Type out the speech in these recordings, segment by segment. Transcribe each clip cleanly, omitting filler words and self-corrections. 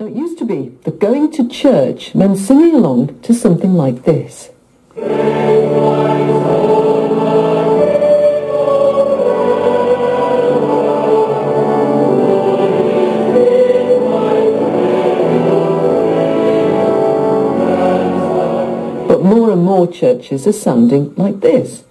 It used to be that going to church meant singing along to something like this. But more and more churches are sounding like this.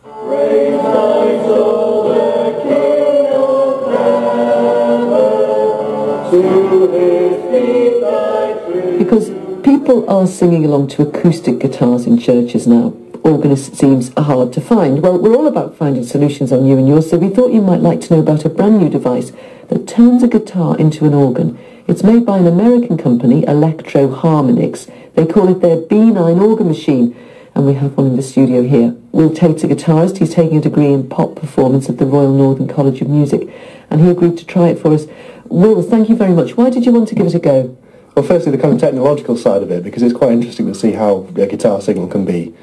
Because people are singing along to acoustic guitars in churches now. Organist seems hard to find. Well, we're all about finding solutions on You and Yours, so we thought you might like to know about a brand new device that turns a guitar into an organ. It's made by an American company, Electro-Harmonix. They call it their B9 organ machine, and we have one in the studio here. Tate's a guitarist. He's taking a degree in pop performance at the Royal Northern College of Music, and he agreed to try it for us. Will, thank you very much. Why did you want to give it a go? Well, firstly, the kind of technological side of it, because it's quite interesting to see how a guitar signal can be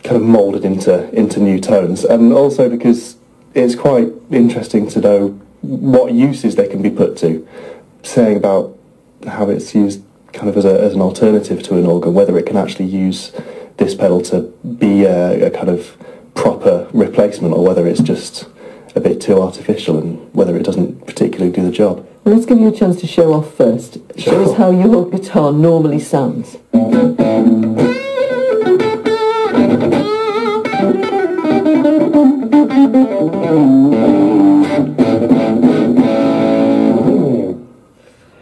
kind of moulded into new tones, and also because it's quite interesting to know what uses they can be put to, saying about how it's used kind of as an alternative to an organ, whether it can actually use this pedal to be a kind of proper replacement, or whether it's just a bit too artificial and whether it doesn't particularly do the job. Well, let's give you a chance to show off first. Sure. Show us how your guitar normally sounds.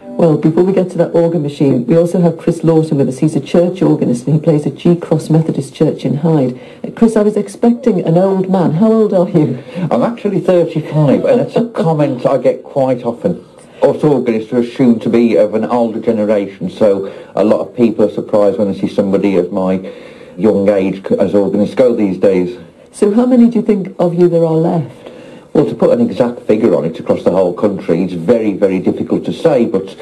Well, before we get to that organ machine, we also have Chris Lawton with us. He's a church organist and he plays at G-Cross Methodist Church in Hyde. Chris, I was expecting an old man. How old are you? I'm actually 35, and it's a comment I get quite often. Us organists are assumed to be of an older generation, so a lot of people are surprised when they see somebody of my young age as organists go these days. So how many do you think of you there are left? Well, to put an exact figure on it across the whole country, it's very, very difficult to say, but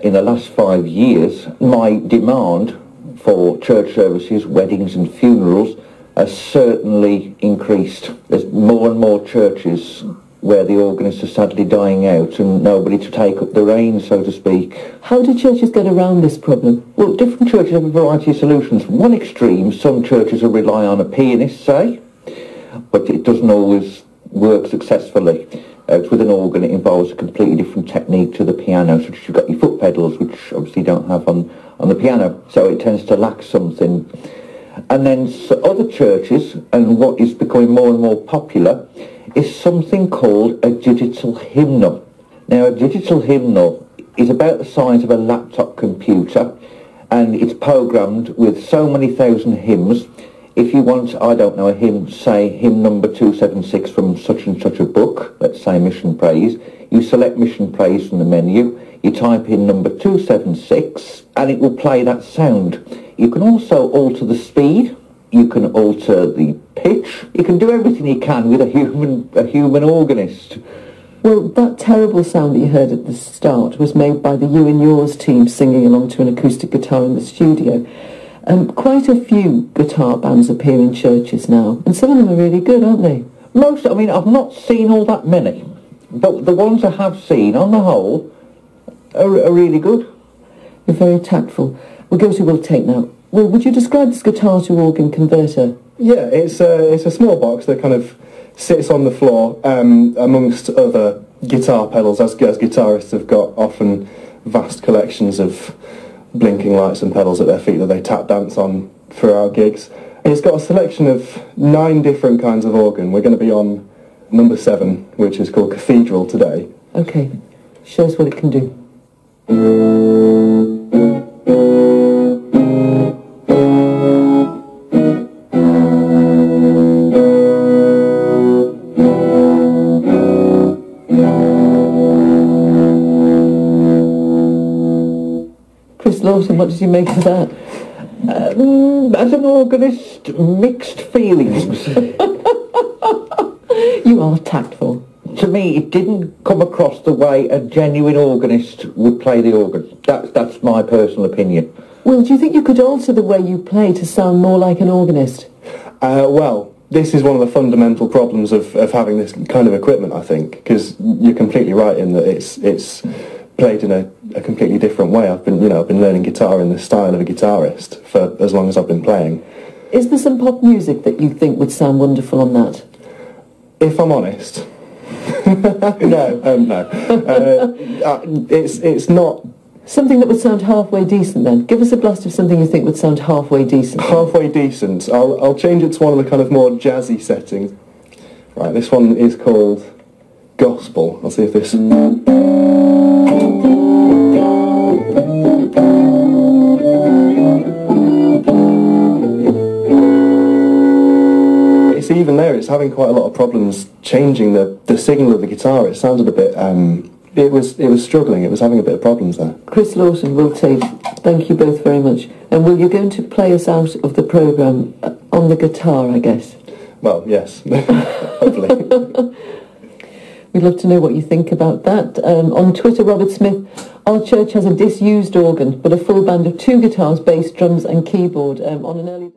in the last 5 years, my demand for church services, weddings and funerals has certainly increased. There's more and more churches where the organists are sadly dying out and nobody to take up the reins, so to speak. How do churches get around this problem? Well, different churches have a variety of solutions. From one extreme, some churches will rely on a pianist, say, but it doesn't always work successfully. With an organ, it involves a completely different technique to the piano, such as you've got your foot pedals, which obviously you don't have on the piano, so it tends to lack something. And then other churches, and what is becoming more and more popular, is something called a digital hymnal. Now, a digital hymnal is about the size of a laptop computer, and it's programmed with so many thousand hymns. If you want, I don't know, a hymn, say hymn number 276 from such and such a book, let's say Mission Praise, you select Mission Praise from the menu, you type in number 276, and it will play that sound. You can also alter the speed, you can alter the pitch, you can do everything you can with a human organist. Well, that terrible sound that you heard at the start was made by the You and Yours team singing along to an acoustic guitar in the studio. Quite a few guitar bands appear in churches now, and some of them are really good, aren't they? Most, I mean, I've not seen all that many, but the ones I have seen, on the whole, are really good. You're very tactful. We'll go to Will Tate now. Well, would you describe this guitar to organ converter? Yeah, it's a small box that kind of sits on the floor amongst other guitar pedals, as guitarists have got often vast collections of blinking lights and pedals at their feet that they tap dance on throughout gigs. And it's got a selection of 9 different kinds of organ. We're going to be on number 7, which is called Cathedral today. Okay, show us what it can do. Chris Lawton, what did you make of that? As an organist, mixed feelings. You are tactful. To me, it didn't come across the way a genuine organist would play the organ. That's my personal opinion. Well, do you think you could alter the way you play to sound more like an organist? Well, this is one of the fundamental problems of having this kind of equipment, I think, because you're completely right in that it's played in a completely different way. I've been learning guitar in the style of a guitarist for as long as I've been playing. Is there some pop music that you think would sound wonderful on that? If I'm honest, no. It's not. Something that would sound halfway decent then. Give us a blast of something you think would sound halfway decent. Halfway decent. I'll change it to one of the kind of more jazzy settings. Right, this one is called Gospel. I'll see if this... It's even there, it's having quite a lot of problems changing the signal of the guitar. It sounded a bit... It was struggling, it was having a bit of problems there. Chris Lawton, Will Tate, thank you both very much. And Will, you're going to play us out of the programme on the guitar, I guess? Well, yes, hopefully. We'd love to know what you think about that. On Twitter, Robert Smith, our church has a disused organ, but a full band of 2 guitars, bass, drums and keyboard. On an early...